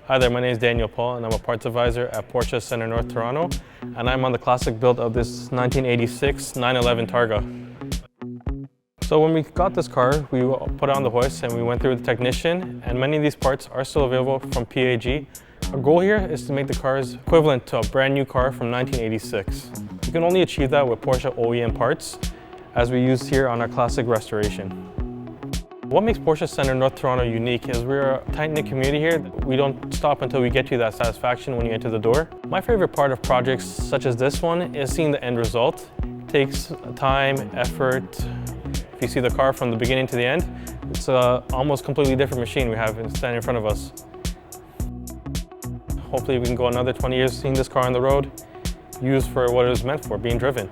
Hi there, my name is Daniel Paul and I'm a parts advisor at Porsche Center North Toronto, and I'm on the classic build of this 1986 911 Targa. So when we got this car, we put it on the hoist and we went through with the technician, and many of these parts are still available from PAG. Our goal here is to make the cars equivalent to a brand new car from 1986. You can only achieve that with Porsche OEM parts, as we use here on our classic restoration. What makes Porsche Center North Toronto unique is we're a tight-knit community here. We don't stop until we get you that satisfaction when you enter the door. My favorite part of projects such as this one is seeing the end result. It takes time, effort. If you see the car from the beginning to the end, it's an almost completely different machine we have standing in front of us. Hopefully we can go another 20 years seeing this car on the road, used for what it was meant for, being driven.